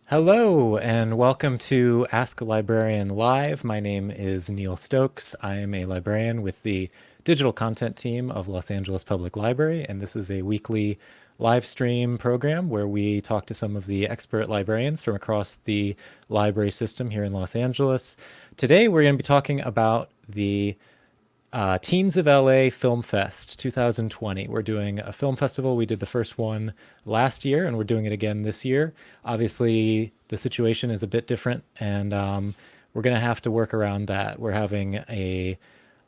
Hello, and welcome to Ask a Librarian Live. My name is Neil Stokes. I am a librarian with the digital content team of Los Angeles Public Library, and this is a weekly live stream program where we talk to some of the expert librarians from across the library system here in Los Angeles. Today, we're going to be talking about the Teens of LA Film Fest 2020. We're doing a film festival. We did the first one last year, and we're doing it again this year. Obviously, the situation is a bit different, and we're going to have to work around that. We're having a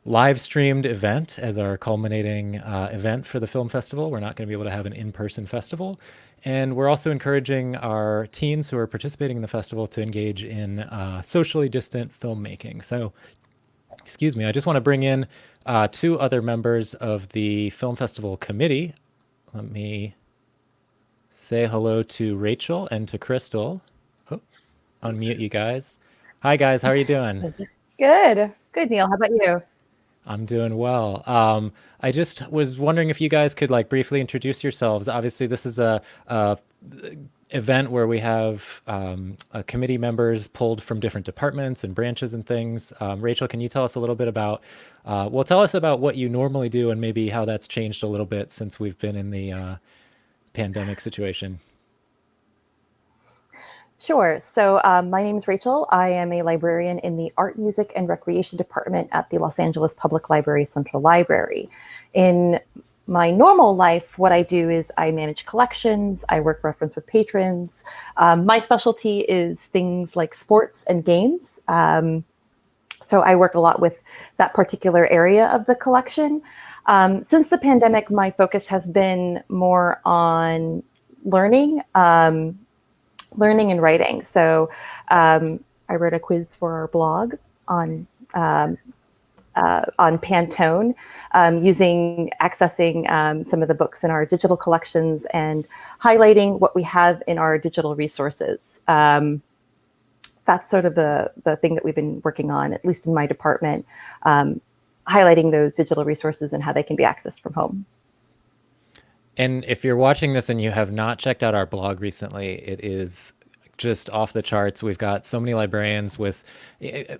live streamed event as our culminating event for the film festival. We're not going to be able to have an in-person festival. And we're also encouraging our teens who are participating in the festival to engage in socially distant filmmaking. So excuse me, I just want to bring in two other members of the Film Festival committee. Let me say hello to Rachel and to Crystal. Oh, unmute you guys. Hi, guys. How are you doing? Good. Good, Neil. How about you? I'm doing well. I just was wondering if you guys could like briefly introduce yourselves. Obviously, this is a event where we have committee members pulled from different departments and branches and things. Rachel, can you tell us a little bit about, well, tell us about what you normally do and maybe how that's changed a little bit since we've been in the pandemic situation. Sure. So my name is Rachel. I am a librarian in the Art, Music, and Recreation Department at the Los Angeles Public Library Central Library. In my normal life, what I do is I manage collections, I work reference with patrons. My specialty is things like sports and games. So I work a lot with that particular area of the collection. Since the pandemic, my focus has been more on learning. Learning and writing. So I wrote a quiz for our blog on Pantone, accessing some of the books in our digital collections and highlighting what we have in our digital resources. That's sort of the thing that we've been working on, at least in my department, highlighting those digital resources and how they can be accessed from home. And if you're watching this and you have not checked out our blog recently, it is just off the charts. We've got so many librarians with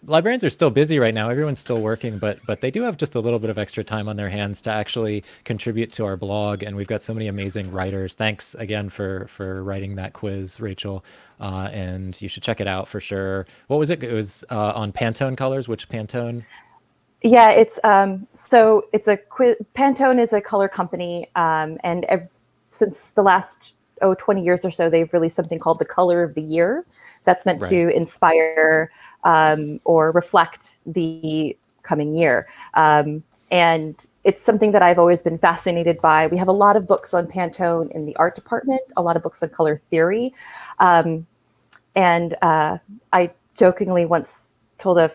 librarians are still busy right now. Everyone's still working, but they do have just a little bit of extra time on their hands to actually contribute to our blog. And we've got so many amazing writers. Thanks again for writing that quiz, Rachel. And you should check it out for sure. What was it? It was on Pantone colors. Which Pantone? Yeah, it's a quiz. Pantone is a color company, and since the last 20 years or so, they've released something called the Color of the Year. That's meant Right. to inspire or reflect the coming year. And it's something that I've always been fascinated by. We have a lot of books on Pantone in the art department, a lot of books on color theory. And I jokingly once told a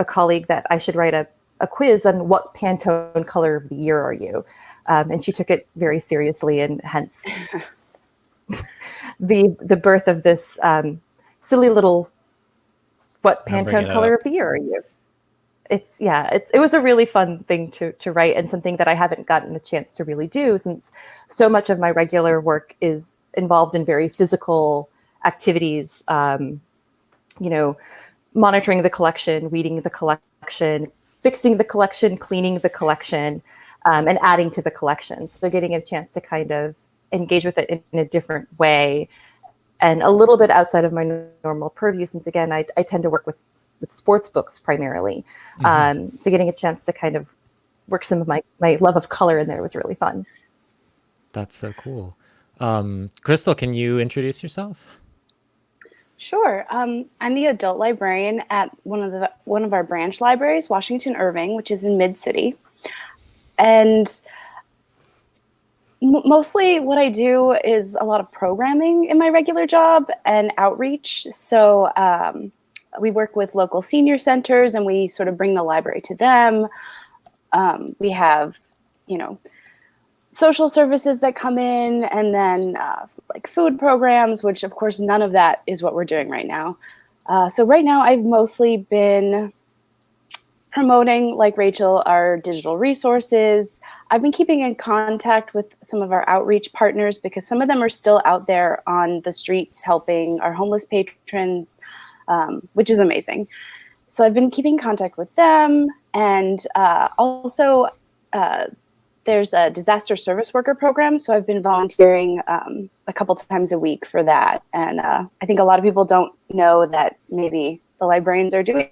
colleague that I should write a quiz on what Pantone color of the year are you? And she took it very seriously, and hence the birth of this silly little what Pantone color of the year are you? It was a really fun thing to write, and something that I haven't gotten a chance to really do, since so much of my regular work is involved in very physical activities, monitoring the collection, reading the collection, fixing the collection, cleaning the collection, and adding to the collection. So getting a chance to kind of engage with it in a different way, and a little bit outside of my normal purview, since again, I tend to work with sports books primarily. Mm-hmm. So getting a chance to kind of work some of my love of color in there was really fun. That's so cool. Crystal, can you introduce yourself? Sure. I'm the adult librarian at one of our branch libraries, Washington Irving, which is in Mid-City. And mostly what I do is a lot of programming in my regular job and outreach. So we work with local senior centers, and we sort of bring the library to them. We have, social services that come in, and then like food programs, which of course none of that is what we're doing right now. So right now I've mostly been promoting, like Rachel, our digital resources. I've been keeping in contact with some of our outreach partners because some of them are still out there on the streets helping our homeless patrons, which is amazing. So I've been keeping contact with them, and also there's a disaster service worker program. So I've been volunteering a couple times a week for that. And I think a lot of people don't know that maybe the librarians are doing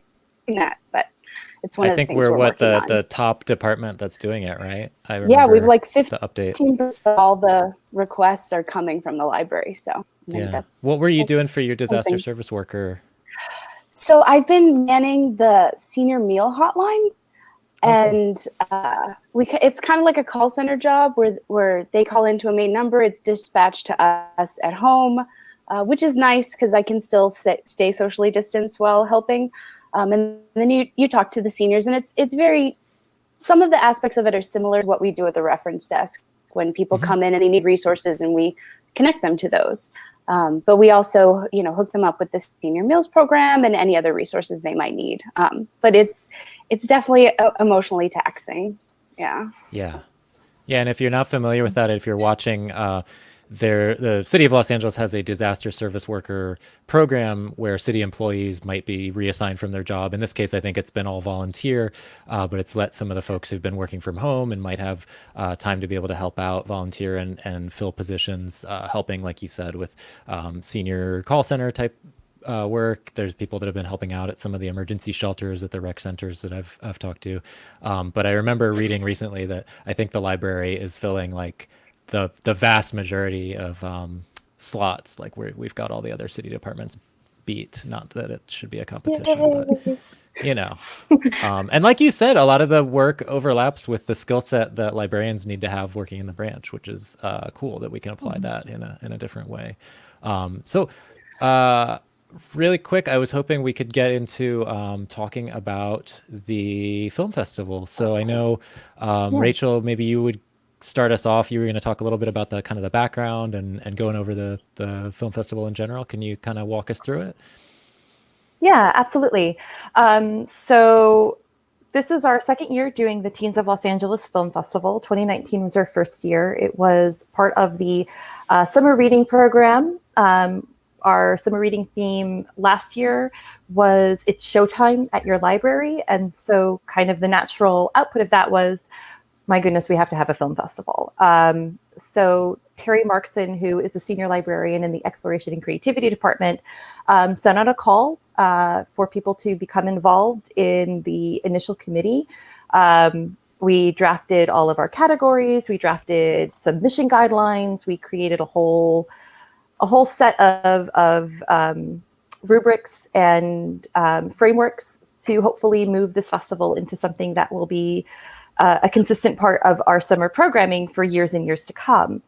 that, but it's one I of the think things we're working on. the top department that's doing it, right? I Yeah, we've remember like the update. 15% of all the requests are coming from the library. So I think Yeah. What were you doing for your disaster something. service worker? So I've been manning the senior meal hotline. Oh, cool. And it's kind of like a call center job where they call into a main number. It's dispatched to us at home, which is nice because I can still stay socially distanced while helping. And then you talk to the seniors, and it's very, some of the aspects of it are similar to what we do at the reference desk when people come in and they need resources, and we connect them to those. But we also, hook them up with the senior meals program and any other resources they might need. But it's definitely emotionally taxing. Yeah. Yeah. Yeah. And if you're not familiar with that, if you're watching, the city of Los Angeles has a disaster service worker program where city employees might be reassigned from their job. In this case, I think it's been all volunteer, but it's let some of the folks who've been working from home and might have time to be able to help out, volunteer and fill positions, helping, like you said, with senior call center type work. There's people that have been helping out at some of the emergency shelters at the rec centers that I've talked to. But I remember reading recently that I think the library is filling like the vast majority of slots. Like we've got all the other city departments beat. Not that it should be a competition, but and like you said, a lot of the work overlaps with the skill set that librarians need to have working in the branch, which is cool that we can apply that in a different way. So really quick, I was hoping we could get into talking about the film festival. So I know, Rachel, maybe you would start us off. You were going to talk a little bit about the kind of the background and going over the film festival in general. Can you kind of walk us through it? Yeah, absolutely. So this is our second year doing the Teens of Los Angeles Film Festival. 2019 was our first year. It was part of the summer reading program. Our summer reading theme last year was It's Showtime at Your Library. And so kind of the natural output of that was, my goodness, we have to have a film festival. So Terry Markson, who is a senior librarian in the Exploration and Creativity Department, sent out a call for people to become involved in the initial committee. We drafted all of our categories. We drafted submission guidelines. We created a whole set of rubrics and frameworks to hopefully move this festival into something that will be a consistent part of our summer programming for years and years to come.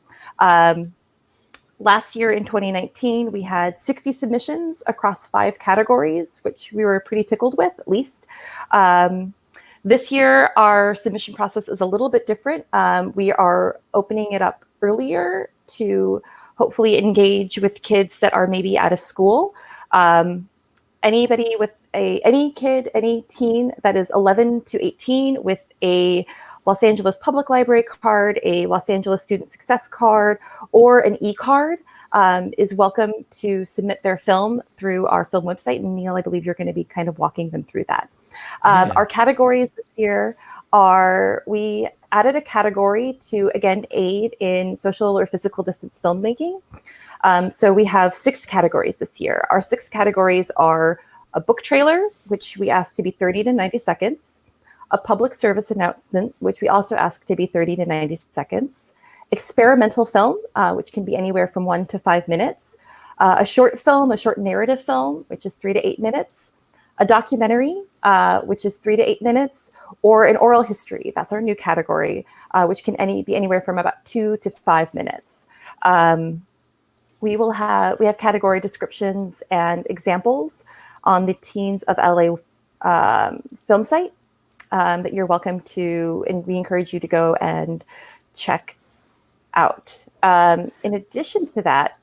Last year in 2019, we had 60 submissions across 5 categories, which we were pretty tickled with, at least. This year, our submission process is a little bit different. We are opening it up earlier to hopefully engage with kids that are maybe out of school. Anybody with any kid, any teen that is 11 to 18 with a Los Angeles Public Library card, a Los Angeles Student Success card, or an ECard is welcome to submit their film through our film website. And Neil, I believe you're going to be kind of walking them through that. Our categories this year are, we added a category to, again, aid in social or physical distance filmmaking. So we have 6 categories this year. Our 6 categories are a book trailer, which we asked to be 30 to 90 seconds, a public service announcement, which we also ask to be 30 to 90 seconds, experimental film, which can be anywhere from 1 to 5 minutes, a short film, a short narrative film, which is 3 to 8 minutes, a documentary, which is 3 to 8 minutes, or an oral history. That's our new category, which can be anywhere from about 2 to 5 minutes. We have category descriptions and examples on the Teens of LA film site that you're welcome to, and we encourage you to go and check out. In addition to that,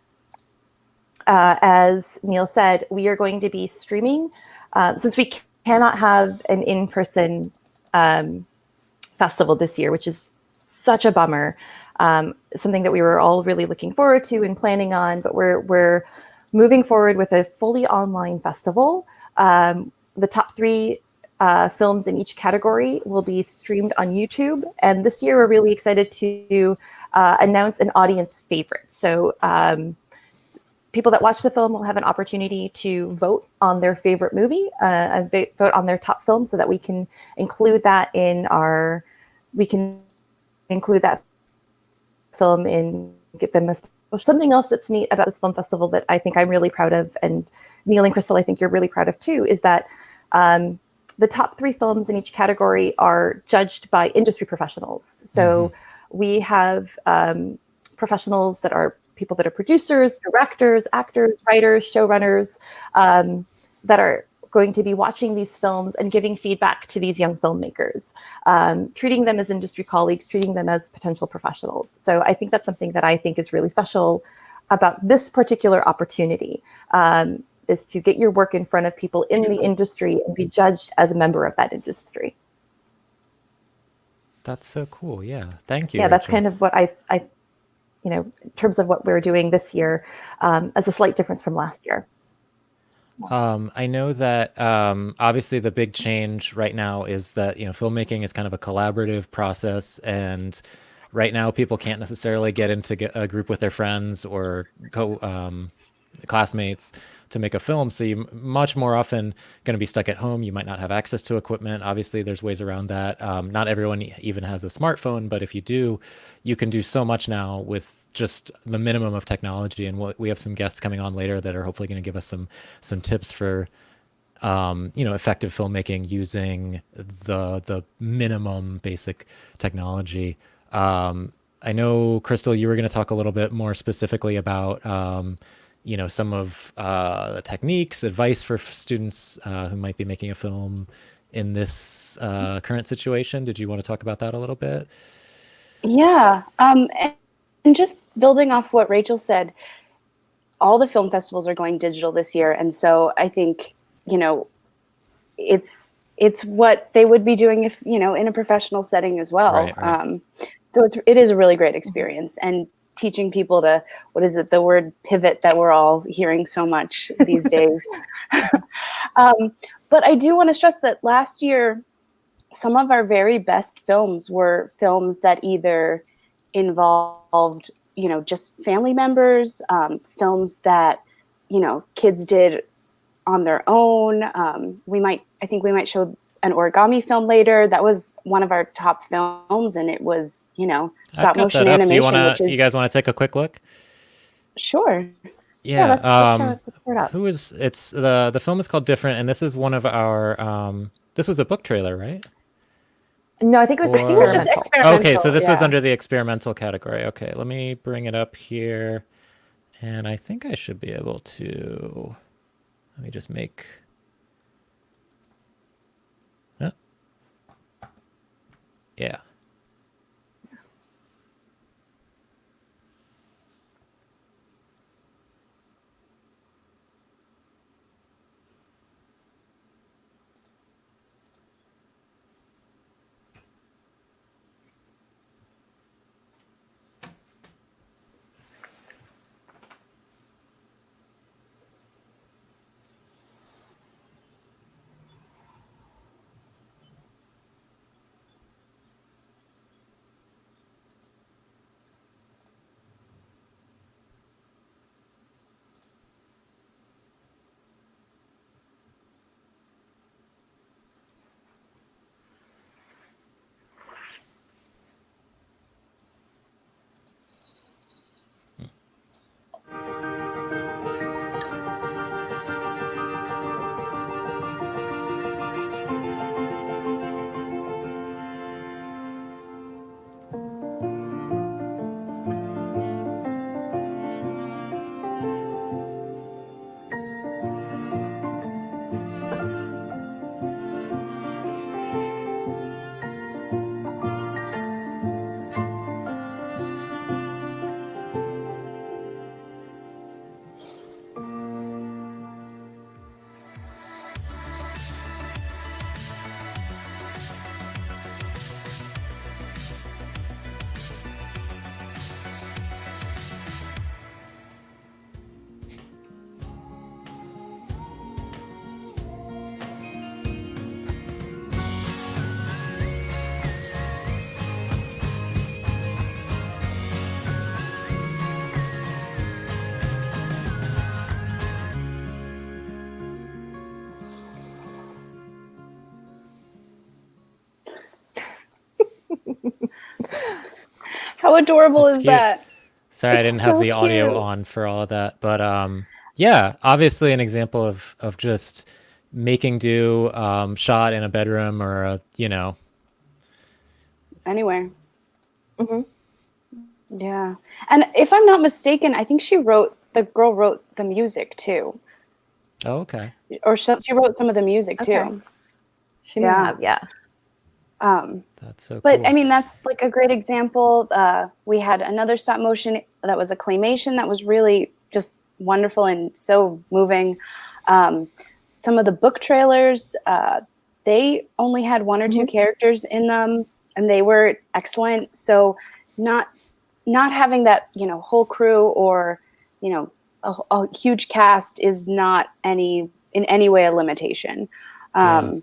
as Neil said, we are going to be streaming, since we cannot have an in-person festival this year, which is such a bummer. Something that we were all really looking forward to and planning on, but we're moving forward with a fully online festival. The top three films in each category will be streamed on YouTube. And this year, we're really excited to announce an audience favorite. So people that watch the film will have an opportunity to vote on their favorite movie, and vote on their top film, so that we can include that film and get them as something else that's neat about this film festival that I think I'm really proud of, and Neil and Crystal, I think you're really proud of too, is that the top three films in each category are judged by industry professionals. So we have professionals that are people that are producers, directors, actors, writers, showrunners, that are going to be watching these films and giving feedback to these young filmmakers, treating them as industry colleagues, treating them as potential professionals. So I think that's something that I think is really special about this particular opportunity, is to get your work in front of people in the industry and be judged as a member of that industry. That's so cool. Yeah. Thank you. Yeah, that's Rachel. kind of what I in terms of what we're doing this year, as a slight difference from last year. I know that obviously the big change right now is that, filmmaking is kind of a collaborative process, and right now people can't necessarily get into a group with their friends or classmates to make a film. So you much more often going to be stuck at home. You might not have access to equipment. Obviously, there's ways around that. Not everyone even has a smartphone, but if you do, you can do so much now with just the minimum of technology. And we have some guests coming on later that are hopefully going to give us some tips for effective filmmaking using the minimum basic technology. I know, Crystal, you were going to talk a little bit more specifically about some of the techniques, advice for students who might be making a film in this current situation. Did you want to talk about that a little bit? Yeah. And just building off what Rachel said, all the film festivals are going digital this year. And so I think, it's what they would be doing if, in a professional setting as well. Right. So it is a really great experience. And teaching people to, the word pivot that we're all hearing so much these days. But I do want to stress that last year, some of our very best films were films that either involved, just family members, films that, kids did on their own. I think we might show an origami film later. That was one of our top films, and it was, stop motion animation. You guys want to take a quick look? Sure. Yeah. Let's show it up. It's the film is called Different, and this is one of our this was a book trailer, right? No, I think it was experimental. It was just experimental. Okay, so this was under the experimental category. Okay, let me bring it up here, and I think I should be able to. Let me just make. Yeah. How adorable That's is cute. that? Sorry, I It's didn't have so the audio cute. on for all of that, but yeah, obviously an example of just making do, shot in a bedroom or a, Anywhere. Hmm. Yeah. And if I'm not mistaken, I think the girl wrote the music too. Oh, okay. Or she wrote some of the music Okay. too. She may Yeah. have, yeah. That's so But I cool. mean, that's like a great example. We had another stop motion that was a claymation that was really just wonderful and so moving. Um, some of the book trailers, they only had one or two Hmm. characters in them, and they were excellent. So not not having that whole crew or a huge cast is not in any way a limitation. Yeah. Um,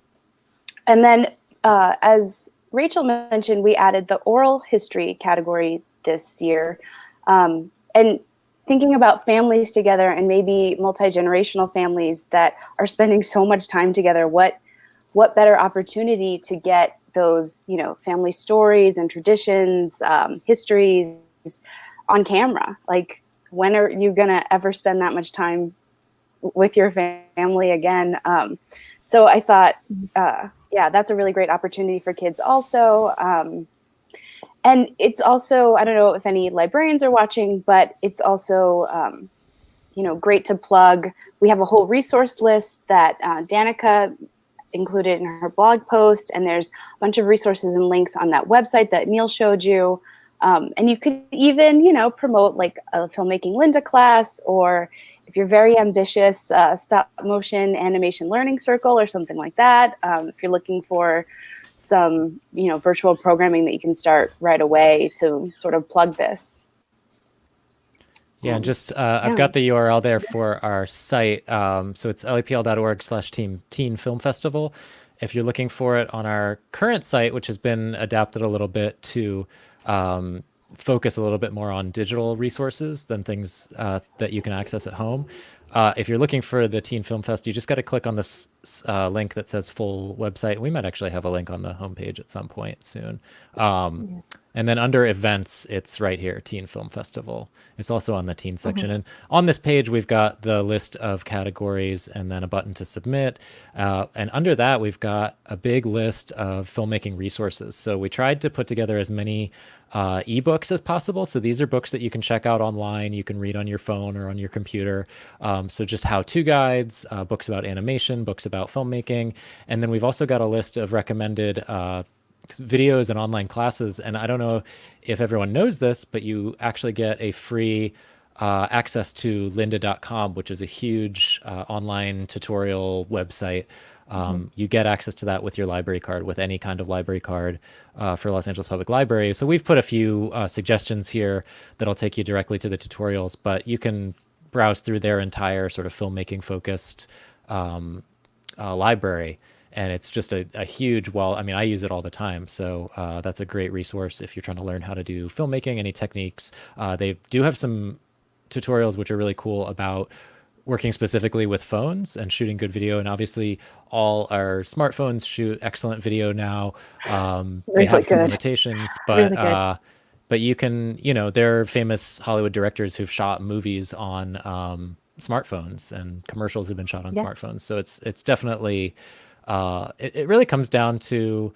and then, as Rachel mentioned, we added the oral history category this year. And thinking about families together and maybe multi-generational families that are spending so much time together, what better opportunity to get those, family stories and traditions, histories on camera? Like, when are you going to ever spend that much time with your family again? So I thought, yeah, that's a really great opportunity for kids also. And it's also, I don't know if any librarians are watching, but it's also, great to plug. We have a whole resource list that Danica included in her blog post, and there's a bunch of resources and links on that website that Neil showed you. And you could even, promote like a filmmaking Linda class, or if you're very ambitious, stop motion animation learning circle or something like that. If you're looking for some, virtual programming that you can start right away to sort of plug this. Yeah, and just I've Yeah. got the URL there for our site. So it's lepl.org/teen film festival. If you're looking for it on our current site, which has been adapted a little bit to focus a little bit more on digital resources than things that you can access at home. If you're looking for the Teen Film Fest, you just got to click on this link that says full website. We might actually have a link on the homepage at some point soon. And then under events, it's right here, Teen Film Festival. It's also on the teen section. And on this page, we've got the list of categories and then a button to submit. And under that, we've got a big list of filmmaking resources. So we tried to put together as many ebooks as possible. So these are books that you can check out online. You can read on your phone or on your computer. So just how-to guides, books about animation, books about filmmaking. And then we've also got a list of recommended videos and online classes. And I don't know if everyone knows this, but you actually get a free access to lynda.com, which is a huge online tutorial website. You get access to that with your library card, with any kind of library card for Los Angeles Public Library. So we've put a few suggestions here that'll take you directly to the tutorials, but you can browse through their entire sort of filmmaking focused library. And it's just a huge, well, I mean, I use it all the time. So that's a great resource if you're trying to learn how to do filmmaking, any techniques. They do have some tutorials which are really cool about working specifically with phones and shooting good video. And obviously all our smartphones shoot excellent video now. They Really have some good. limitations, Really good. but you can, there are famous Hollywood directors who've shot movies on smartphones, and commercials have been shot on Yeah. smartphones. So it's definitely, it really comes down to,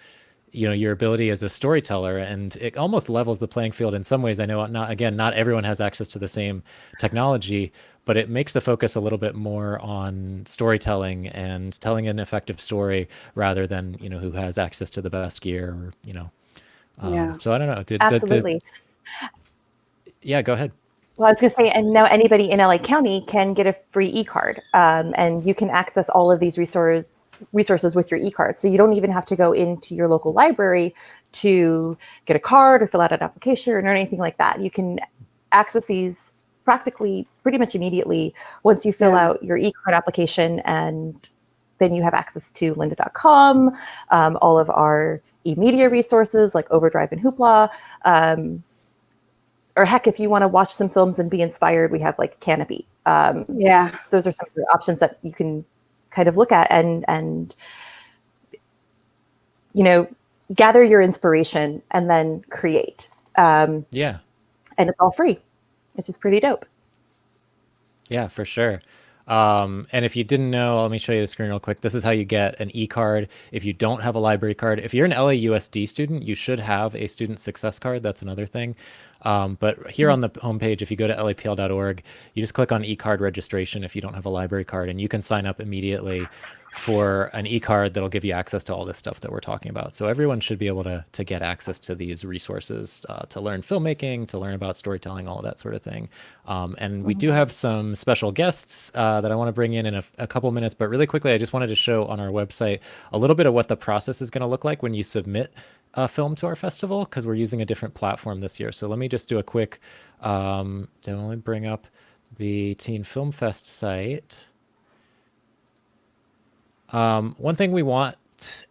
your ability as a storyteller, and it almost levels the playing field in some ways. I know not everyone has access to the same technology, but it makes the focus a little bit more on storytelling and telling an effective story rather than, who has access to the best gear or, Yeah. so I don't know. Absolutely. Yeah, go ahead. Well, I was going to say, and now anybody in LA County can get a free ECard, and you can access all of these resources with your ECard. So you don't even have to go into your local library to get a card or fill out an application or anything like that. You can access these practically pretty much immediately once you fill out your ECard application, and then you have access to lynda.com, all of our e-media resources like Overdrive and Hoopla. Or heck, if you want to watch some films and be inspired, we have like Canopy. Those are some of the options that you can kind of look at and gather your inspiration and then create. Yeah. And it's all free, which is pretty dope. Yeah, for sure. And if you didn't know, let me show you the screen real quick. This is how you get an e-card. If you don't have a library card, if you're an LAUSD student, you should have a student success card. That's another thing. But here on the homepage, if you go to lapl.org, you just click on ECard registration if you don't have a library card, and you can sign up immediately for an e-card that'll give you access to all this stuff that we're talking about. So everyone should be able to get access to these resources to learn filmmaking, to learn about storytelling, all of that sort of thing. And we do have some special guests that I want to bring in a couple minutes. But really quickly, I just wanted to show on our website a little bit of what the process is going to look like when you submit a film to our festival, because we're using a different platform this year. So let me just do a quick demo and bring up the Teen Film Fest site. One thing we want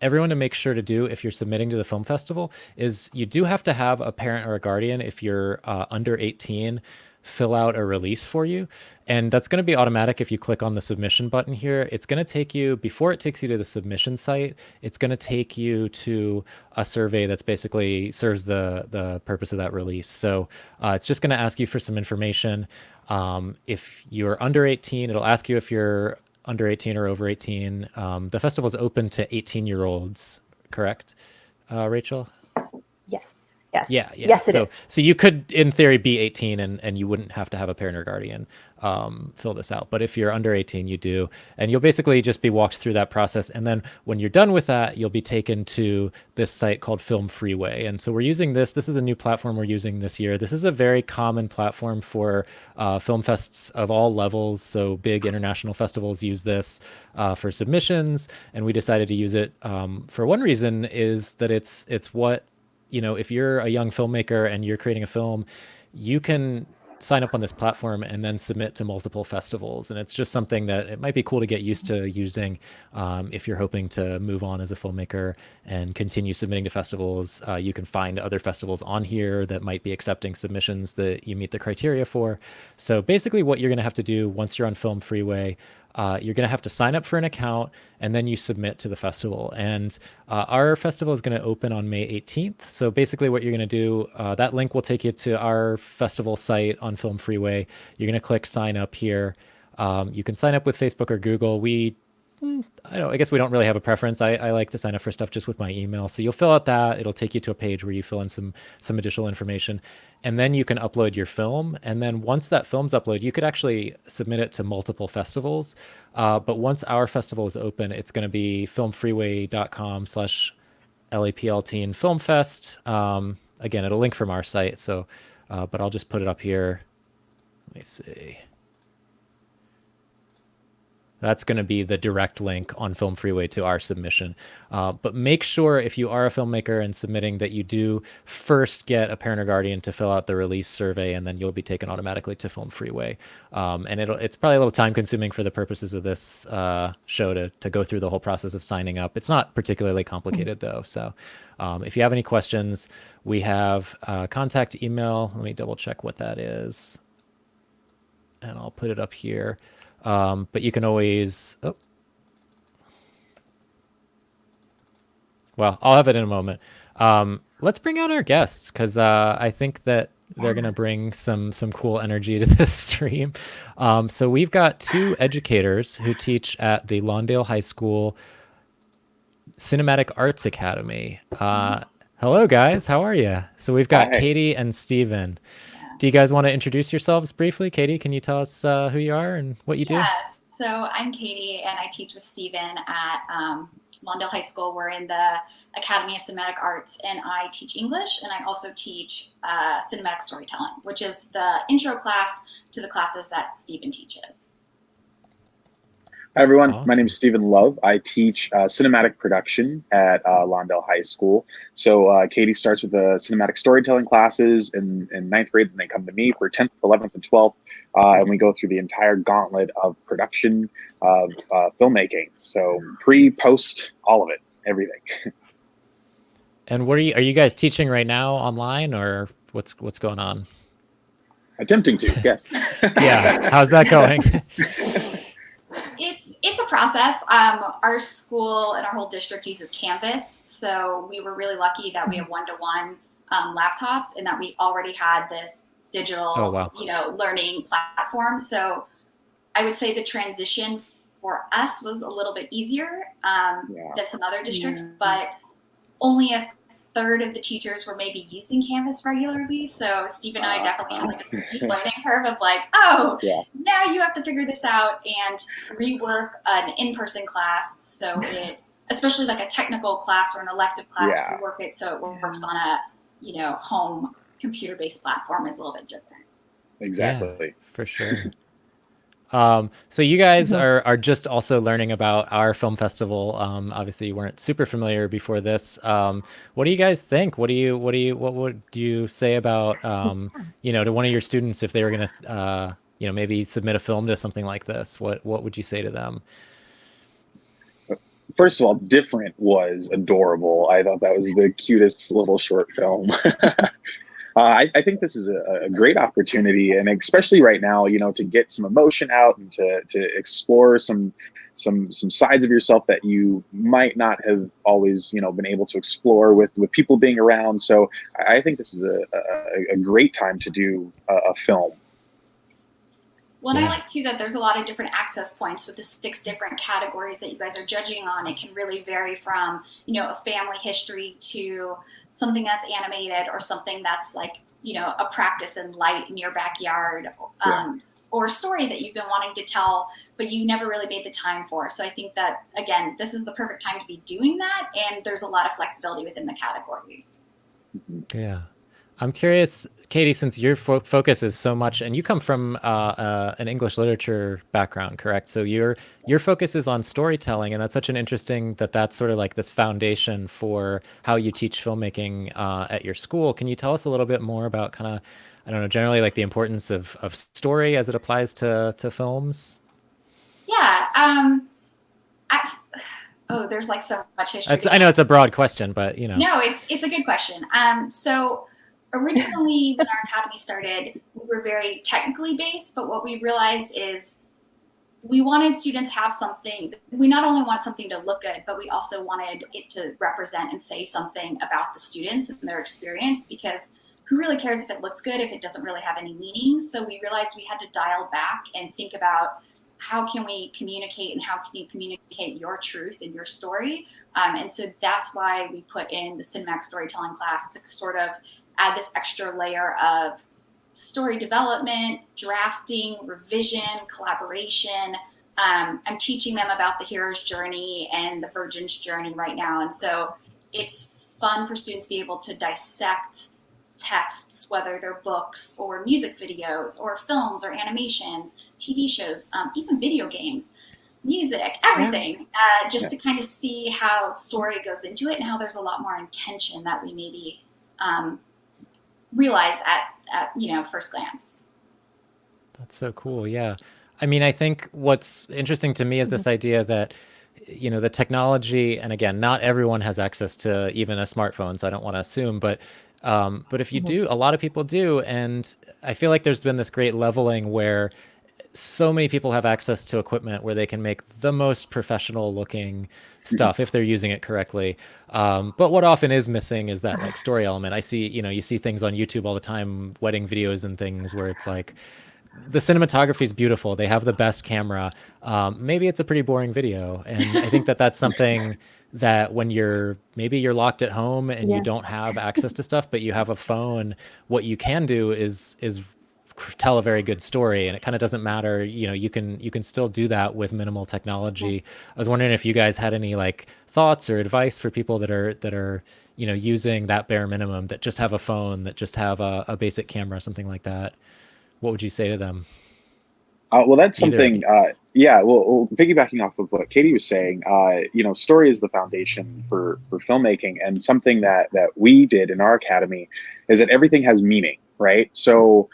everyone to make sure to do if you're submitting to the film festival is you do have to have a parent or a guardian if you're under 18 fill out a release for you. And that's going to be automatic if you click on the submission button here. It's going to take you, before it takes you to the submission site, it's going to take you to a survey that's basically serves the purpose of that release. So it's just going to ask you for some information. If you're under 18, it'll ask you if you're under 18 or over 18. The festival is open to 18-year-olds, correct, Rachel? Yes. Yeah. Yes, it is. So you could, in theory, be 18 and you wouldn't have to have a parent or guardian fill this out. But if you're under 18, you do. And you'll basically just be walked through that process. And then when you're done with that, you'll be taken to this site called Film Freeway. And so we're using this. This is a new platform we're using this year. This is a very common platform for film fests of all levels. So big international festivals use this for submissions. And we decided to use it for one reason is that it's what, if you're a young filmmaker and you're creating a film, you can sign up on this platform and then submit to multiple festivals. And it's just something that it might be cool to get used to using if you're hoping to move on as a filmmaker and continue submitting to festivals. You can find other festivals on here that might be accepting submissions that you meet the criteria for. So basically what you're going to have to do once you're on Film Freeway, you're going to have to sign up for an account and then you submit to the festival. And our festival is going to open on May 18th. So basically what you're going to do, that link will take you to our festival site on Film Freeway. You're going to click sign up here. You can sign up with Facebook or Google. I guess we don't really have a preference. I like to sign up for stuff just with my email. So you'll fill out that. It'll take you to a page where you fill in some additional information. And then you can upload your film. And then once that film's uploaded, you could actually submit it to multiple festivals. But once our festival is open, it's going to be filmfreeway.com/LAPL Teen Film Fest. Again, it'll link from our site. So, but I'll just put it up here. Let me see. That's going to be the direct link on Film Freeway to our submission. But make sure if you are a filmmaker and submitting that you do first get a parent or guardian to fill out the release survey, and then you'll be taken automatically to Film Freeway. And it's probably a little time consuming for the purposes of this show to go through the whole process of signing up. It's not particularly complicated though. So if you have any questions, we have contact email. Let me double check what that is. And I'll put it up here. But you can always, well, I'll have it in a moment. Let's bring out our guests because I think that they're going to bring some cool energy to this stream. So we've got two educators who teach at the Lawndale High School Cinematic Arts Academy. Hello, guys. How are you? So we've got Katie and Steven. Do you guys want to introduce yourselves briefly? Katie, can you tell us who you are and what you do? Yes. So I'm Katie, and I teach with Steven at Lawndale High School. We're in the Academy of Cinematic Arts, and I teach English, and I also teach cinematic storytelling, which is the intro class to the classes that Steven teaches. Hi, everyone. Awesome. My name is Stephen Love. I teach cinematic production at Lawndale High School. So Katie starts with the cinematic storytelling classes in ninth grade, and they come to me for 10th, 11th, and 12th. And we go through the entire gauntlet of production of filmmaking. So pre, post, all of it, everything. And what are you guys teaching right now online, or what's going on? Attempting to, yes. Yeah. How's that going? It's a process. Our school and our whole district uses Canvas, so we were really lucky that we have one-to-one laptops, and that we already had this digital, Oh, wow. learning platform. So I would say the transition for us was a little bit easier than some other districts, but only a third of the teachers were maybe using Canvas regularly. So Steve and I definitely had like a steep learning curve of like, now you have to figure this out and rework an in-person class. So it, especially like a technical class or an elective class, rework it so it works on a, home computer-based platform is a little bit different. Exactly. Yeah, for sure. So you guys are just also learning about our film festival. Obviously you weren't super familiar before this. What do you guys think? What would you say about, to one of your students, if they were going to, maybe submit a film to something like this? What would you say to them? First of all, Different was adorable. I thought that was the cutest little short film. I think this is a great opportunity, and especially right now, to get some emotion out and to explore some sides of yourself that you might not have always, been able to explore with people being around. So I think this is a great time to do a film. Well, and I like too that there's a lot of different access points with the 6 different categories that you guys are judging on. It can really vary from, a family history to something that's animated or something that's like, a practice and light in your backyard, or a story that you've been wanting to tell, but you never really made the time for. So I think that, again, this is the perfect time to be doing that. And there's a lot of flexibility within the categories. Yeah. I'm curious, Katie, since your focus is so much, and you come from an English literature background, correct? So your focus is on storytelling, and that's such an interesting that's sort of like this foundation for how you teach filmmaking at your school. Can you tell us a little bit more about kind of, I don't know, generally like the importance of story as it applies to films? Yeah. There's like so much history. I know it's a broad question, but No, it's a good question. So originally, when our academy started, we were very technically based, but what we realized is we wanted students to have something. We not only want something to look good, but we also wanted it to represent and say something about the students and their experience, because who really cares if it looks good if it doesn't really have any meaning? So we realized we had to dial back and think about how can we communicate and how can you communicate your truth and your story. And so that's why we put in the cinematic storytelling class to sort of add this extra layer of story development, drafting, revision, collaboration. I'm teaching them about the hero's journey and the virgin's journey right now. And so it's fun for students to be able to dissect texts, whether they're books or music videos or films or animations, TV shows, even video games, music, everything, just to kind of see how story goes into it and how there's a lot more intention that we maybe realize at first glance. That's so cool. Yeah. I mean, I think what's interesting to me is this idea that, the technology, and again, not everyone has access to even a smartphone, so I don't want to assume, but if you do, a lot of people do. And I feel like there's been this great leveling where so many people have access to equipment where they can make the most professional looking stuff if they're using it correctly. But what often is missing is that like story element. I see, you see things on YouTube all the time, wedding videos and things where it's like, the cinematography is beautiful. They have the best camera. Maybe it's a pretty boring video. And I think that that's something that when maybe you're locked at home and you don't have access to stuff, but you have a phone, what you can do is tell a very good story. And it kind of doesn't matter, you can still do that with minimal technology. I was wondering if you guys had any like thoughts or advice for people that are using that bare minimum, that just have a phone, that just have a basic camera, something like that. What would you say to them? Well, that's something, well, piggybacking off of what Katie was saying, story is the foundation for filmmaking. And something that we did in our academy is that everything has meaning, right? So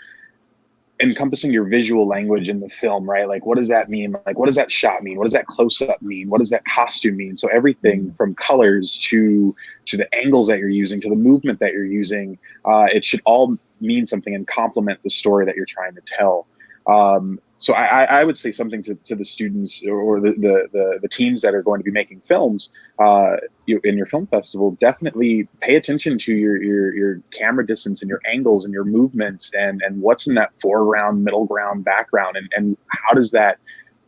encompassing your visual language in the film, right? Like, what does that mean? Like, what does that shot mean? What does that close-up mean? What does that costume mean? So everything from colors to the angles that you're using, to the movement that you're using, it should all mean something and complement the story that you're trying to tell. So I would say something to the students or the teams that are going to be making films in your film festival. Definitely pay attention to your camera distance and your angles and your movements and what's in that foreground, middle ground, background, and how does that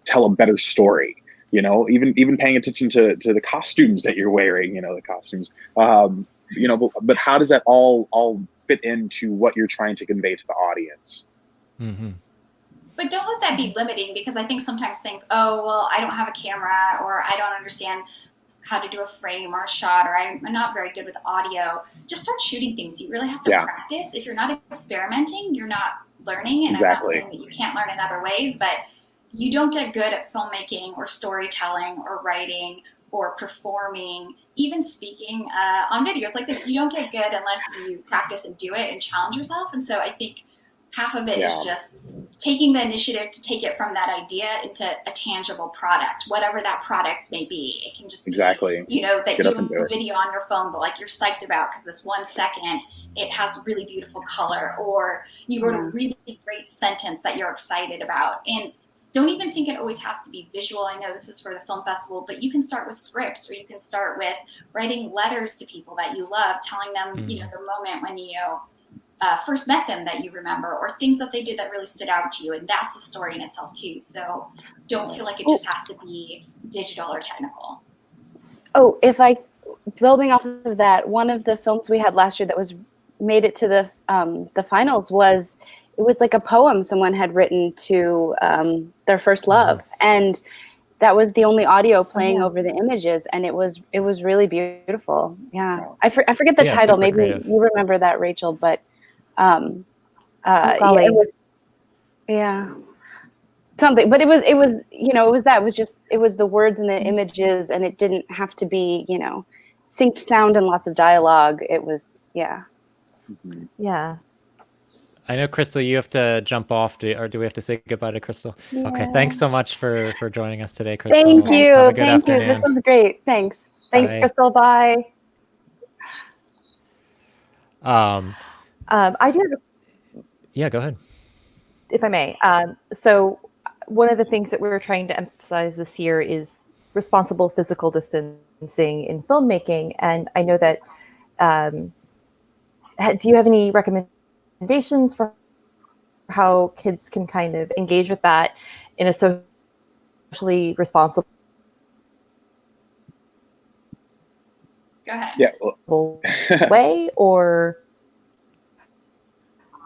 tell a better story. Even paying attention to the costumes that you're wearing. The costumes. But how does that all fit into what you're trying to convey to the audience? Mm-hmm. But don't let that be limiting, because I think sometimes oh, well, I don't have a camera, or I don't understand how to do a frame or a shot, or I'm not very good with audio. Just start shooting things. You really have to practice. If you're not experimenting, you're not learning. And Exactly. I'm not saying that you can't learn in other ways, but you don't get good at filmmaking or storytelling or writing or performing, even speaking on videos like this. You don't get good unless you practice and do it and challenge yourself. And so I think half of it is just taking the initiative to take it from that idea into a tangible product, whatever that product may be. It can just be, that Get you have a video on your phone, but like you're psyched about because this 1 second, it has really beautiful color, or you wrote a really great sentence that you're excited about. And don't even think it always has to be visual. I know this is for the film festival, but you can start with scripts, or you can start with writing letters to people that you love, telling them, the moment when you first met them that you remember, or things that they did that really stood out to you. And that's a story in itself too. So don't feel like it just has to be digital or technical. Oh, building off of that, one of the films we had last year that made it to the finals was like a poem someone had written to their first love. And that was the only audio playing over the images, and it was really beautiful. Yeah, I forget the title. Maybe creative. You remember that, Rachel, but it was something. But it was the words and the images, and it didn't have to be synced sound and lots of dialogue. It was I know, Crystal, you have to jump off, or do we have to say goodbye to Crystal? Yeah. Okay, thanks so much for joining us today, Crystal. Thank you. Have a good afternoon. This was great. Thanks. Thanks, Crystal. Bye. I do have Yeah, go ahead. If I may. So one of the things that we're trying to emphasize this year is responsible physical distancing in filmmaking. And I know that, do you have any recommendations for how kids can kind of engage with that in a socially responsible way? Or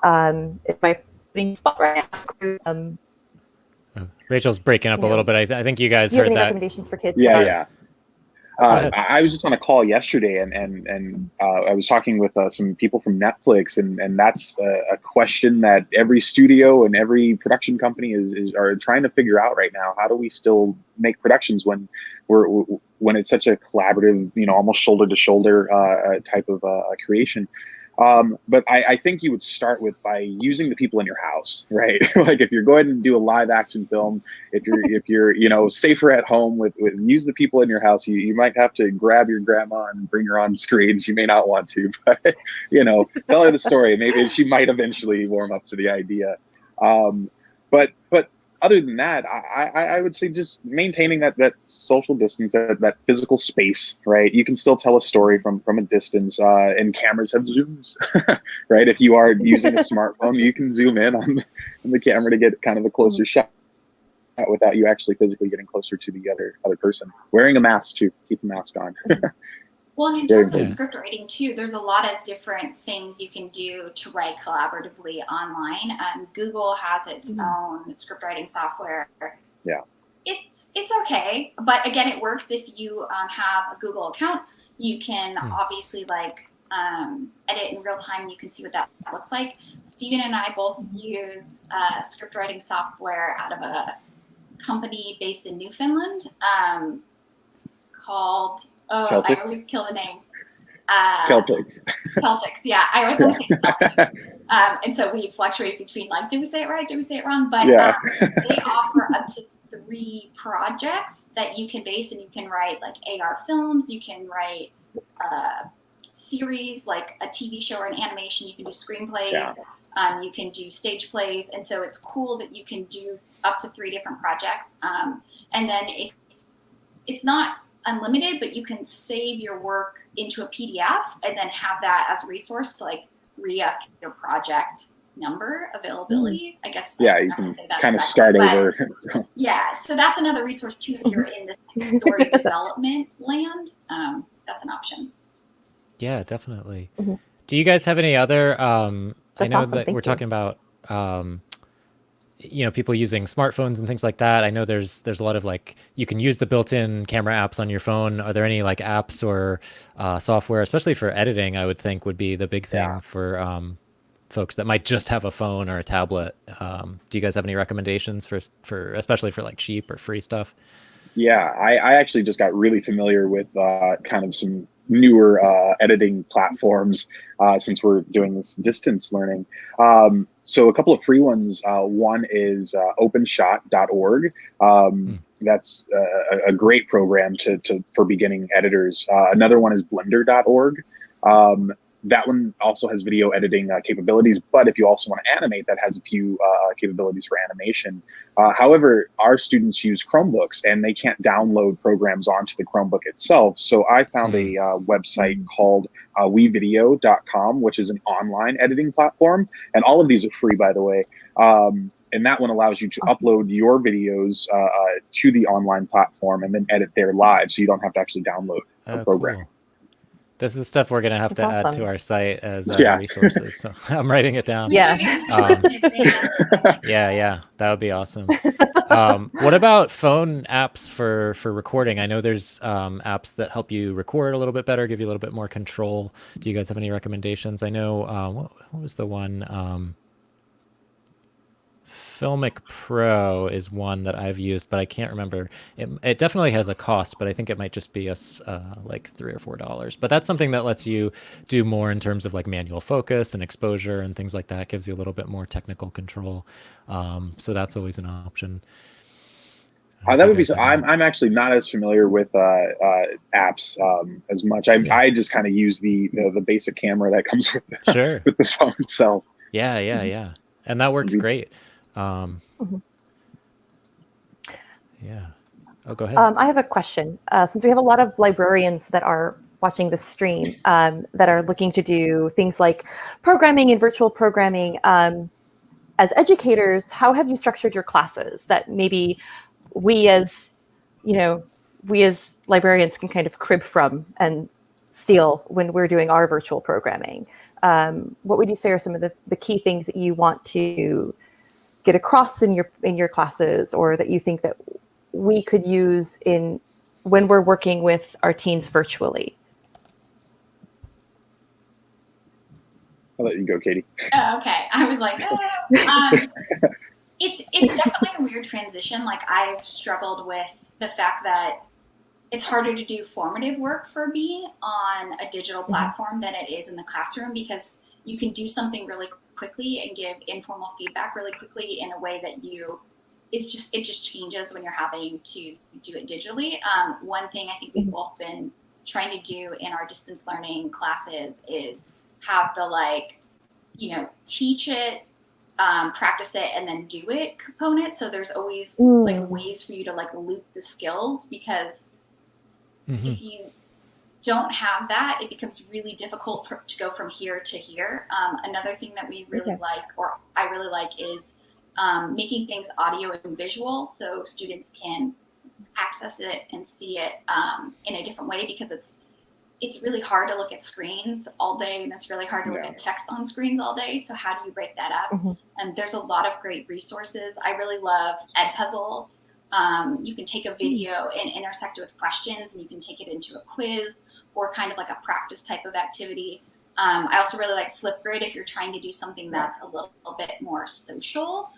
if my putting spot right now, Rachel's breaking up a little bit. I think you guys heard that. Recommendations for kids? Yeah. I was just on a call yesterday, and I was talking with some people from Netflix, and that's a question that every studio and every production company are trying to figure out right now. How do we still make productions when it's such a collaborative, almost shoulder to shoulder type of creation? But I think you would start by using the people in your house, right? Like if you're going to do a live action film, if you're safer at home with use the people in your house. You might have to grab your grandma and bring her on screen. She may not want to, but tell her the story. Maybe she might eventually warm up to the idea. But other than that, I would say just maintaining that social distance, that physical space, right? You can still tell a story from a distance, and cameras have zooms, right? If you are using a smartphone, you can zoom in on the camera to get kind of a closer shot without you actually physically getting closer to the other person. Wearing a mask too, keep the mask on. Well, and in terms of script writing too, there's a lot of different things you can do to write collaboratively online. Google has its own script writing software. Yeah, it's okay, but again, it works if you have a Google account. You can obviously edit in real time, and you can see what that looks like. Steven and I both use script writing software out of a company based in Newfoundland called. Oh, Celtics? I always kill the name. Celtics. Celtics, yeah. I always want to say Celtics. And so we fluctuate between did we say it right? Did we say it wrong? But they offer up to 3 projects that you can base, and you can write AR films. You can write series like a TV show or an animation. You can do screenplays. You can do stage plays. And so it's cool that you can do up to 3 different projects. And then if it's not unlimited, but you can save your work into a PDF and then have that as a resource to like re-up your project number availability. I guess Yeah, I'm you not gonna can say that kind of exactly, start over. yeah, so that's another resource too if you're in this like, story development land. That's an option. Yeah, definitely. Mhm. Do you guys have any other? I That's know awesome. that we're Thank you. talking about people using smartphones and things like that. I know there's a lot of like you can use the built-in camera apps on your phone. Are there any like apps or software, especially for editing? I would think would be the big thing Yeah. for folks that might just have a phone or a tablet. Do you guys have any recommendations for especially for like cheap or free stuff? Yeah, I actually just got really familiar with kind of some newer editing platforms since we're doing this distance learning. So a couple of free ones. One is openshot.org. That's a great program for beginning editors. Another one is blender.org. That one also has video editing capabilities, but if you also want to animate, that has a few capabilities for animation. However, our students use Chromebooks and they can't download programs onto the Chromebook itself. So I found a website called wevideo.com, which is an online editing platform. And all of these are free, by the way. And that one allows you to upload your videos to the online platform and then edit there live. So you don't have to actually download a program. Cool. This is stuff we're going to have to add to our site as resources. So I'm writing it down. Yeah. Yeah, that would be awesome. What about phone apps for recording? I know there's apps that help you record a little bit better, give you a little bit more control. Do you guys have any recommendations? I know, what was the one? Filmic Pro is one that I've used, but I can't remember. It definitely has a cost, but I think it might just be us like $3 or $4. But that's something that lets you do more in terms of like manual focus and exposure and things like that. It gives you a little bit more technical control. So that's always an option. That would be. I'm actually not as familiar with apps as much. I just kind of use the basic camera that comes with with the phone itself. Yeah, and that works great. Yeah. Oh, go ahead. I have a question. Since we have a lot of librarians that are watching the stream that are looking to do things like programming and virtual programming, as educators, how have you structured your classes that maybe we as librarians can kind of crib from and steal when we're doing our virtual programming? What would you say are some of the key things that you want to get across in your classes, or that you think that we could use when we're working with our teens virtually? I'll let you go, Katie. Oh, okay. I was like, it's definitely a weird transition. Like I've struggled with the fact that it's harder to do formative work for me on a digital platform than it is in the classroom, because you can do something really quickly and give informal feedback really quickly in a way that it just changes when you're having to do it digitally. One thing I think we've both been trying to do in our distance learning classes is have the teach it, practice it, and then do it component. So there's always ways for you to loop the skills, because if you don't have that, it becomes really difficult to go from here to here. Another thing that we really like, or I really like, is making things audio and visual, so students can access it and see it in a different way, because it's really hard to look at screens all day, and it's really hard to look at text on screens all day. So how do you break that up? And there's a lot of great resources. I really love Edpuzzles. You can take a video and intersect it with questions, and you can take it into a quiz or kind of like a practice type of activity. I also really like Flipgrid if you're trying to do something that's a little bit more social.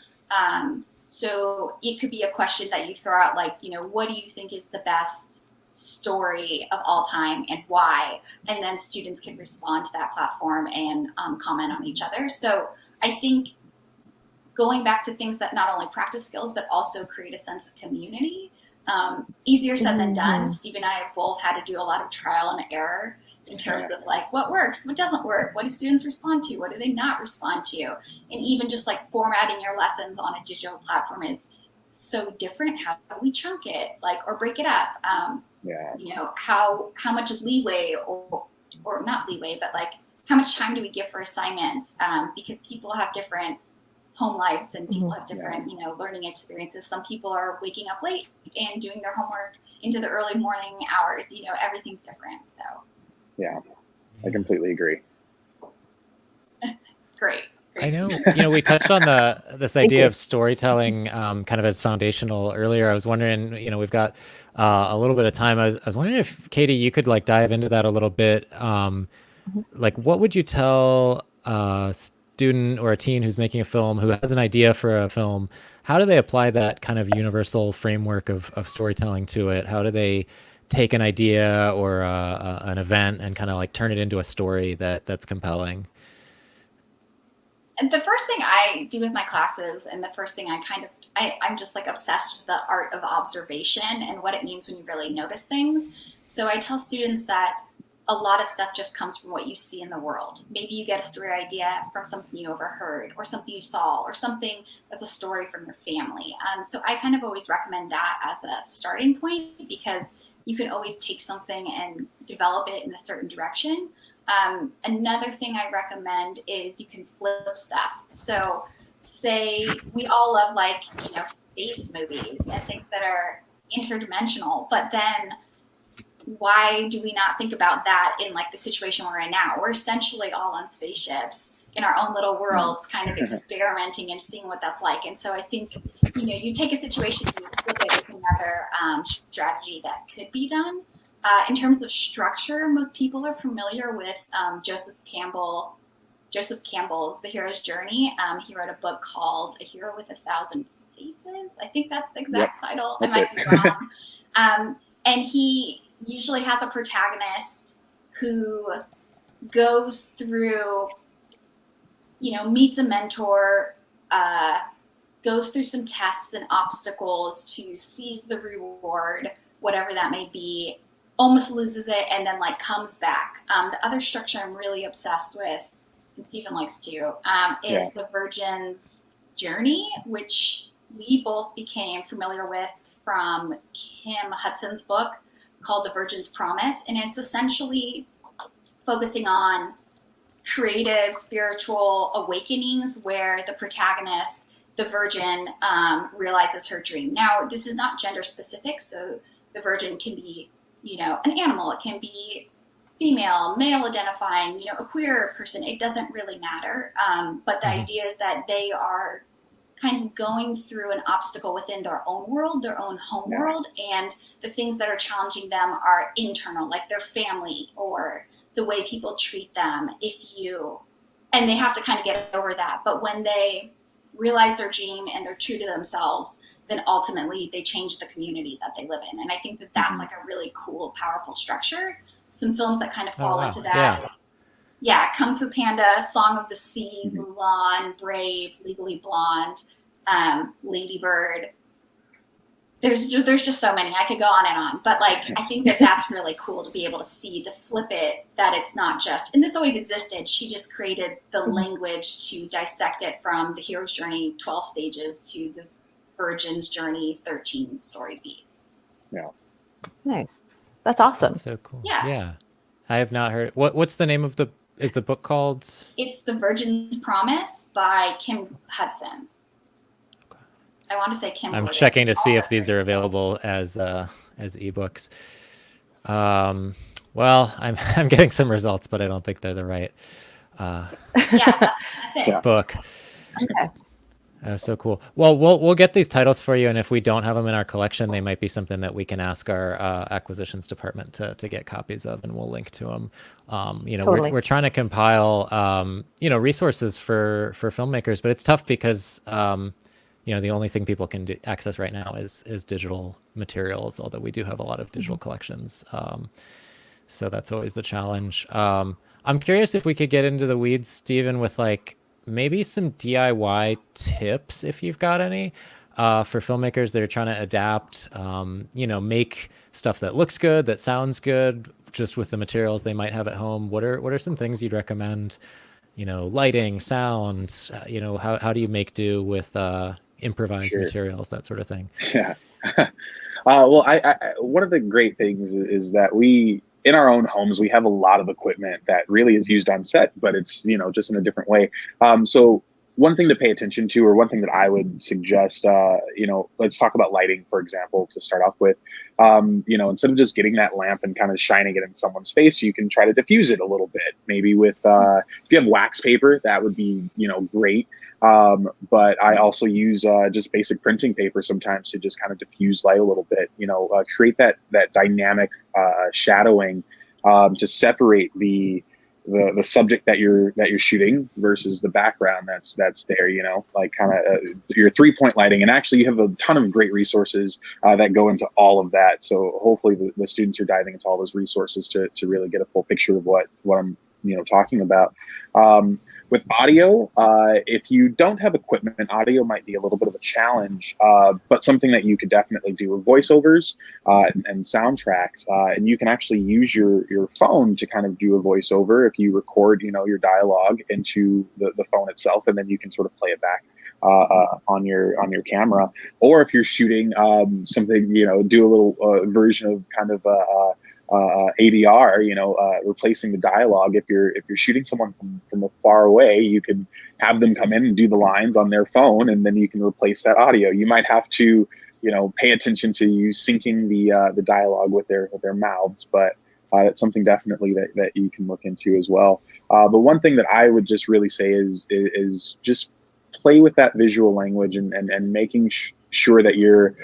So it could be a question that you throw out, what do you think is the best story of all time and why? And then students can respond to that platform and comment on each other. So I think going back to things that not only practice skills, but also create a sense of community. Easier said than done. Steve and I have both had to do a lot of trial and error in terms of like what works, what doesn't work, what do students respond to, what do they not respond to, and even just like formatting your lessons on a digital platform is so different. How do we chunk it, like, or break it up? You know, how much leeway or not leeway, but like how much time do we give for assignments? Because people have different home lives and people have different, you know, learning experiences. Some people are waking up late and doing their homework into the early morning hours. You know, everything's different. So yeah, I completely agree. Great. I know, you know, we touched on this idea of storytelling kind of as foundational earlier. I was wondering, you know, we've got a little bit of time. I was wondering if, Katie, you could like dive into that a little bit. Like, what would you tell a student or a teen who's making a film, who has an idea for a film? How do they apply that kind of universal framework of storytelling to it? How do they take an idea or an event and kind of like turn it into a story that's compelling? And the first thing I do with my classes, and the first thing I'm just like obsessed with the art of observation and what it means when you really notice things. So I tell students that a lot of stuff just comes from what you see in the world. Maybe you get a story idea from something you overheard, or something you saw, or something that's a story from your family. So I kind of always recommend that as a starting point, because you can always take something and develop it in a certain direction. Another thing I recommend is you can flip stuff. So say we all love, like, you know, space movies and things that are interdimensional, but then why do we not think about that in like the situation we're in now? We're essentially all on spaceships in our own little worlds, kind of experimenting and seeing what that's like. And so I think, you know, you take a situation and you flip it is another strategy that could be done. In terms of structure, most people are familiar with Joseph Campbell's The Hero's Journey. He wrote a book called A Hero with a Thousand Faces. I think that's the exact title. I might be wrong. And he usually has a protagonist who goes through, you know, meets a mentor, goes through some tests and obstacles to seize the reward, whatever that may be, almost loses it, and then like comes back. The other structure I'm really obsessed with, and Stephen likes too, is The Virgin's Journey, which we both became familiar with from Kim Hudson's book called The Virgin's Promise. And it's essentially focusing on creative, spiritual awakenings where the protagonist, the virgin, realizes her dream. Now, this is not gender specific, so the virgin can be, you know, an animal, it can be female, male identifying, you know, a queer person, it doesn't really matter. But the idea is that they are kind of going through an obstacle within their own world, their own home world, and the things that are challenging them are internal, like their family or the way people treat them. And they have to kind of get over that. But when they realize their dream and they're true to themselves, then ultimately they change the community that they live in. And I think that that's like a really cool, powerful structure. Some films that kind of fall into that. Yeah, Kung Fu Panda, Song of the Sea, Mulan, Brave, Legally Blonde, Lady Bird. There's just so many. I could go on and on. But like, I think that that's really cool to be able to see, to flip it, that it's not just, and this always existed. She just created the language to dissect it from the hero's journey, 12 stages, to the virgin's journey, 13 story beats. Yeah. Nice. That's awesome. That's so cool. Yeah. I have not heard. What's the name of is the book called? It's The Virgin's Promise by Kim Hudson. Okay. I want to say Kim. I'm checking to see if these are available as ebooks. Well, I'm getting some results, but I don't think they're the right that's it. book. Okay. Oh, so cool. Well, we'll get these titles for you, and if we don't have them in our collection, they might be something that we can ask our acquisitions department to get copies of, and we'll link to them. You know, Totally. we're trying to compile you know, resources for filmmakers, but it's tough because you know, the only thing people can access right now is digital materials, although we do have a lot of digital collections. So that's always the challenge. I'm curious if we could get into the weeds, Stephen, with like maybe some DIY tips, if you've got any, for filmmakers that are trying to adapt, you know, make stuff that looks good, that sounds good, just with the materials they might have at home, what are some things you'd recommend? Lighting, sound, how do you make do with improvised Sure. materials, that sort of thing? Yeah. Well, one of the great things is that we, in our own homes, we have a lot of equipment that really is used on set, but it's, just in a different way. So one thing to pay attention to, or one thing that I would suggest, let's talk about lighting, for example, to start off with. Instead of just getting that lamp and kind of shining it in someone's face, you can try to diffuse it a little bit. Maybe with, if you have wax paper, that would be, great. But I also use just basic printing paper sometimes to just kind of diffuse light a little bit, create that dynamic shadowing to separate the subject that you're shooting versus the background that's there, like kind of your 3-point lighting. And actually you have a ton of great resources that go into all of that. So hopefully the students are diving into all those resources to really get a full picture of what I'm talking about. With audio, if you don't have equipment, audio might be a little bit of a challenge, but something that you could definitely do with voiceovers and soundtracks. And you can actually use your phone to kind of do a voiceover if you record, your dialogue into the phone itself, and then you can sort of play it back on your camera. Or if you're shooting something, do a little version of kind of ADR, replacing the dialogue. If you're shooting someone from far away, you can have them come in and do the lines on their phone, and then you can replace that audio. You might have to, pay attention to you syncing the dialogue with their mouths, but that's something definitely that you can look into as well. But one thing that I would just really say is just play with that visual language and making sure that you're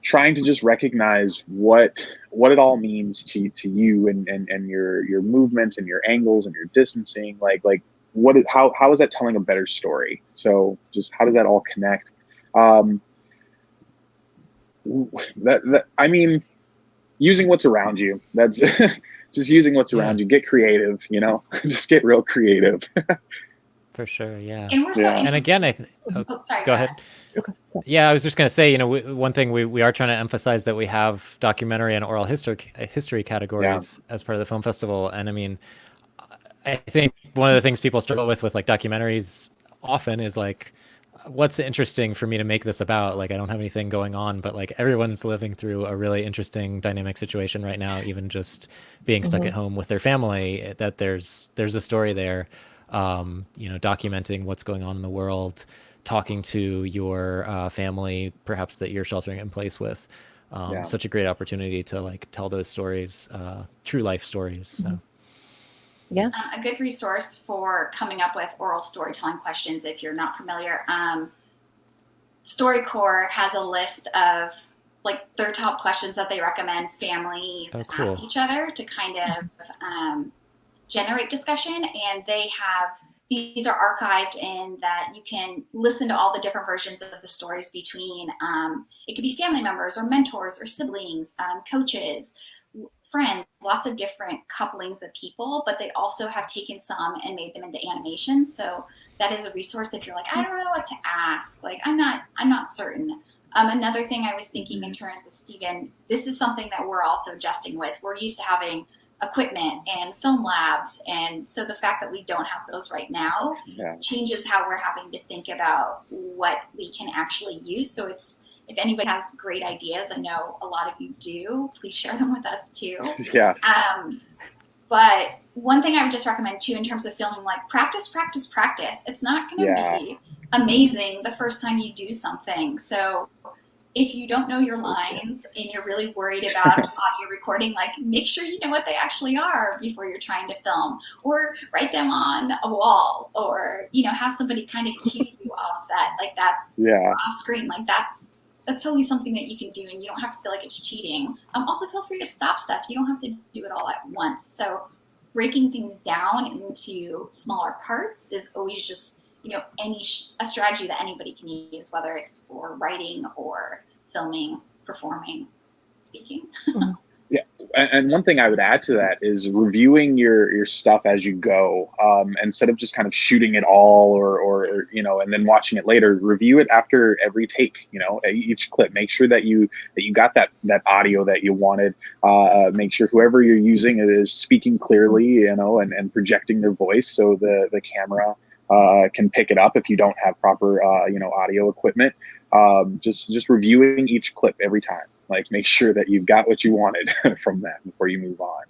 trying to just recognize what it all means to you and your movement and your angles and your distancing, like how is that telling a better story? So just how does that all connect? I mean, using what's around you. That's just using what's around you. Get creative, just get real creative. For sure, yeah. And we're so Yeah. And again, sorry, go ahead. Okay. Yeah, I was just going to say, one thing we are trying to emphasize that we have documentary and oral history categories as part of the film festival. And I mean, I think one of the things people struggle with like documentaries often is like, what's interesting for me to make this about? Like, I don't have anything going on, but like everyone's living through a really interesting dynamic situation right now, even just being stuck at home with their family, that there's a story there, documenting what's going on in the world, talking to your family, perhaps that you're sheltering in place with. Such a great opportunity to like tell those stories, true life stories. So. Yeah. A good resource for coming up with oral storytelling questions, if you're not familiar, StoryCorps has a list of like their top questions that they recommend families ask each other to kind of generate discussion. And these are archived in that you can listen to all the different versions of the stories between, it could be family members or mentors or siblings, coaches, friends, lots of different couplings of people, but they also have taken some and made them into animation. So that is a resource if you're like, I don't know what to ask, like I'm not certain. Another thing I was thinking in terms of Stephen, this is something that we're also adjusting with. We're used to having equipment and film labs, and so the fact that we don't have those right now changes how we're having to think about what we can actually use. So if anybody has great ideas, I know a lot of you do, please share them with us too. Yeah. But one thing I would just recommend too in terms of filming, like practice. It's not going to be amazing the first time you do something. So if you don't know your lines and you're really worried about audio recording, like make sure you know what they actually are before you're trying to film, or write them on a wall, or have somebody kind of cue you offset, like that's off screen, like that's totally something that you can do, and you don't have to feel like it's cheating. Also feel free to stop stuff. You don't have to do it all at once. So breaking things down into smaller parts is always just a strategy that anybody can use, whether it's for writing or filming, performing, speaking. Yeah. and one thing I would add to that is reviewing your stuff as you go, instead of just kind of shooting it all or and then watching it later. Review it after every take, each clip. Make sure that you got that audio that you wanted. Make sure whoever you're using is speaking clearly, and projecting their voice so the camera can pick it up if you don't have proper audio equipment. Just reviewing each clip every time. Like, make sure that you've got what you wanted from that before you move on.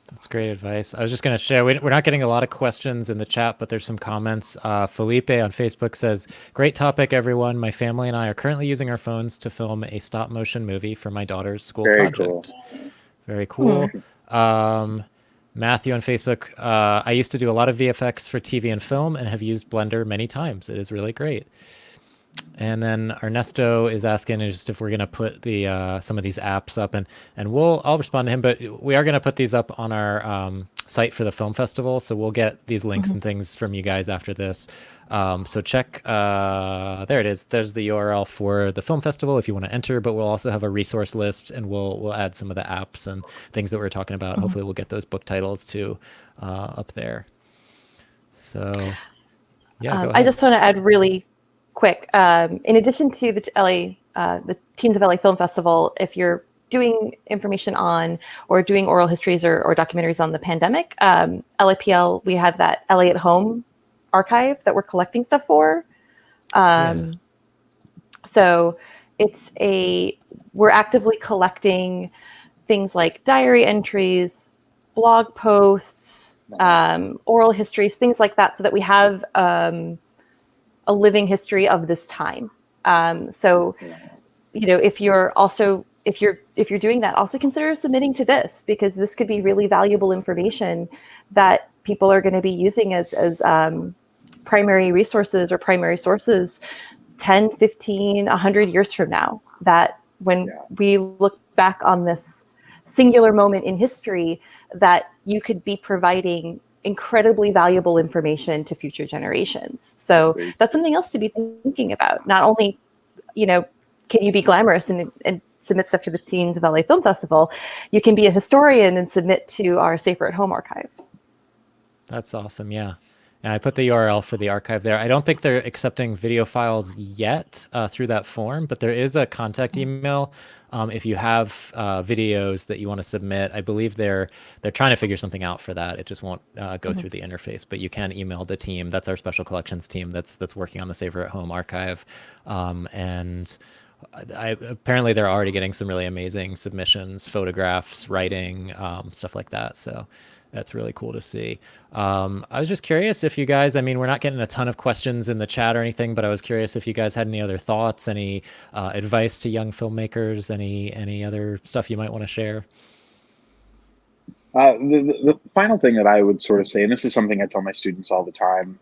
That's great advice. I was just going to share, we're not getting a lot of questions in the chat, but there's some comments. Felipe on Facebook says, great topic, everyone. My family and I are currently using our phones to film a stop motion movie for my daughter's school project. Cool. Very cool. Matthew on Facebook, I used to do a lot of VFX for TV and film and have used Blender many times. It is really great. And then Ernesto is asking just if we're going to put the some of these apps up, and I'll respond to him, but we are going to put these up on our site for the film festival, so we'll get these links and things from you guys after this. So check, there it is. There's the URL for the film festival if you want to enter, but we'll also have a resource list, and we'll add some of the apps and things that we're talking about. Hopefully we'll get those book titles too up there. So yeah, go ahead. I just want to add really quick. In addition to the Teens of LA Film Festival, if you're doing information on or doing oral histories or documentaries on the pandemic, LAPL, we have that LA at Home archive that we're collecting stuff for. So we're actively collecting things like diary entries, blog posts, oral histories, things like that, so that we have a living history of this time. So, if you're doing that, also consider submitting to this, because this could be really valuable information that people are going to be using as primary resources or primary sources 10, 15, 100 years from now, that when we look back on this singular moment in history, that you could be providing incredibly valuable information to future generations. So that's something else to be thinking about. Not only, can you be glamorous and submit stuff to the Teens of LA Film Festival, you can be a historian and submit to our Safer at Home archive. That's awesome. Yeah. And I put the URL for the archive there. I don't think they're accepting video files yet through that form, but there is a contact email if you have videos that you want to submit. I believe they're trying to figure something out for that. It just won't go through the interface, but you can email the team. That's our special collections team that's working on the Safer at Home archive. And apparently they're already getting some really amazing submissions, photographs, writing, stuff like that. So that's really cool to see. I was just curious if you guys, we're not getting a ton of questions in the chat or anything, but I was curious if you guys had any other thoughts, any advice to young filmmakers, any other stuff you might want to share. The final thing that I would sort of say, and this is something I tell my students all the time,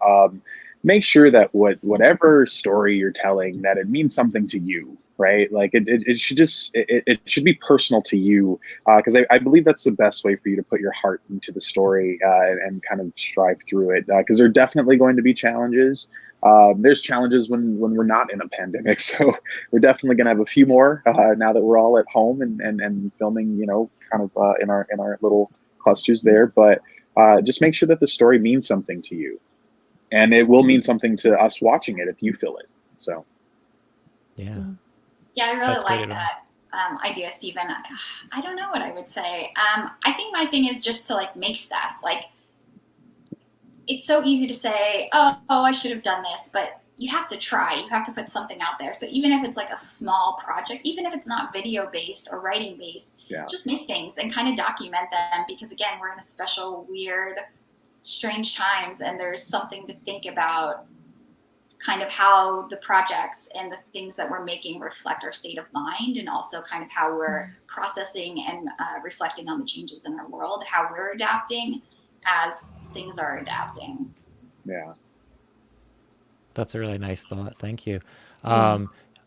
make sure that whatever story you're telling, that it means something to you, right? Like it should be personal to you, because I believe that's the best way for you to put your heart into the story and kind of strive through it, because there are definitely going to be challenges. There's challenges when we're not in a pandemic, so we're definitely going to have a few more now that we're all at home and filming, kind of in our little clusters there. But just make sure that the story means something to you, and it will mean something to us watching it if you feel it. So, yeah, I really like that idea, Stephen. I don't know what I would say. I think my thing is just to make stuff. It's so easy to say, oh, I should have done this, but you have to try. You have to put something out there. So even if it's a small project, even if it's not video based or writing based, just make things and kind of document them, because again, we're in a special, weird, strange times, and there's something to think about, kind of how the projects and the things that we're making reflect our state of mind, and also kind of how we're processing and reflecting on the changes in our world, how we're adapting as things are adapting. Yeah. That's a really nice thought. Thank you.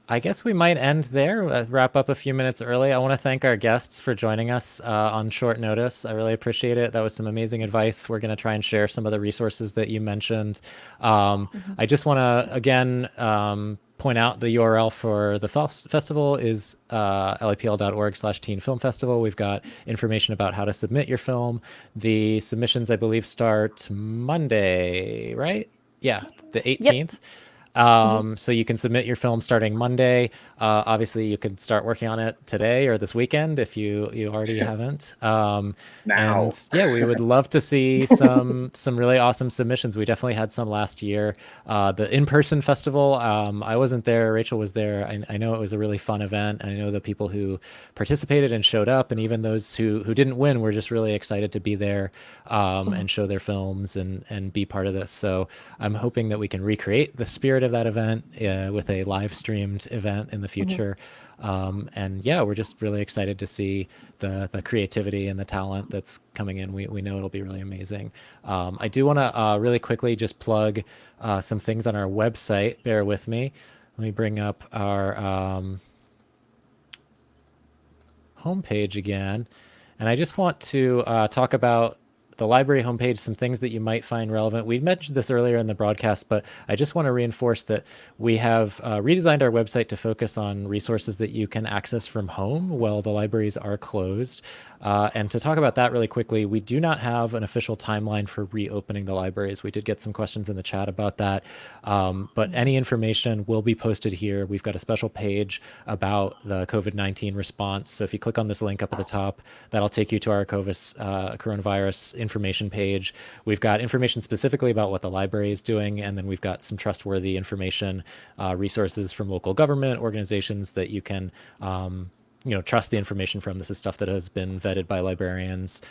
I guess we might end there, wrap up a few minutes early. I want to thank our guests for joining us on short notice. I really appreciate it. That was some amazing advice. We're going to try and share some of the resources that you mentioned. I just want to, again, point out the URL for the festival is lipl.org/teen film festival. We've got information about how to submit your film. The submissions, I believe, start Monday, right? Yeah, the 18th. So you can submit your film starting Monday. Obviously, you could start working on it today or this weekend if you already haven't. Now. And yeah, we would love to see some really awesome submissions. We definitely had some last year. The in-person festival, I wasn't there. Rachel was there. I know it was a really fun event. I know the people who participated and showed up, and even those who didn't win were just really excited to be there and show their films and be part of this. So I'm hoping that we can recreate the spirit of that event with a live streamed event in the future. And yeah, we're just really excited to see the creativity and the talent that's coming in. We know it'll be really amazing. I do want to really quickly just plug some things on our website. Bear with me. Let me bring up our homepage again. And I just want to talk about the library homepage, some things that you might find relevant. We mentioned this earlier in the broadcast, but I just want to reinforce that we have redesigned our website to focus on resources that you can access from home while the libraries are closed. And to talk about that really quickly, we do not have an official timeline for reopening the libraries. We did get some questions in the chat about that, but any information will be posted here. We've got a special page about the COVID-19 response. So if you click on this link up at the top, that'll take you to our coronavirus information page. We've got information specifically about what the library is doing, and then we've got some trustworthy information, resources from local government organizations that you can trust the information from. This is stuff that has been vetted by librarians.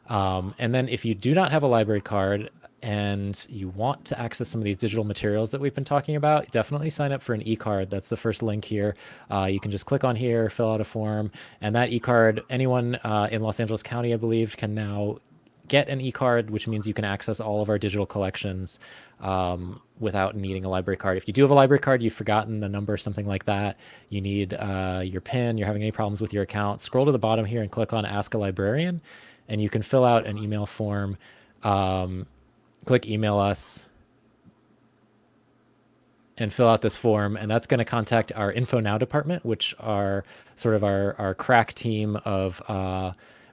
And then if you do not have a library card and you want to access some of these digital materials that we've been talking about, definitely sign up for an ECard. That's the first link here. You can just click on here, fill out a form, and that ECard, anyone in Los Angeles County, I believe, can now get an ECard, which means you can access all of our digital collections without needing a library card. If you do have a library card, you've forgotten the number, something like that, you need your PIN, you're having any problems with your account, scroll to the bottom here and click on Ask a Librarian, and you can fill out an email form. Click Email Us and fill out this form, and that's going to contact our Info Now department, which are sort of our crack team of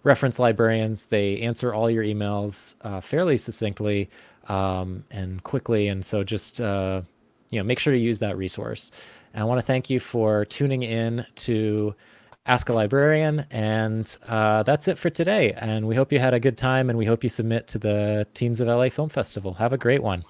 reference librarians. They answer all your emails fairly succinctly and quickly, and so just make sure to use that resource. And I want to thank you for tuning in to Ask a Librarian, and that's it for today. And we hope you had a good time, and we hope you submit to the Teens of LA Film Festival. Have a great one.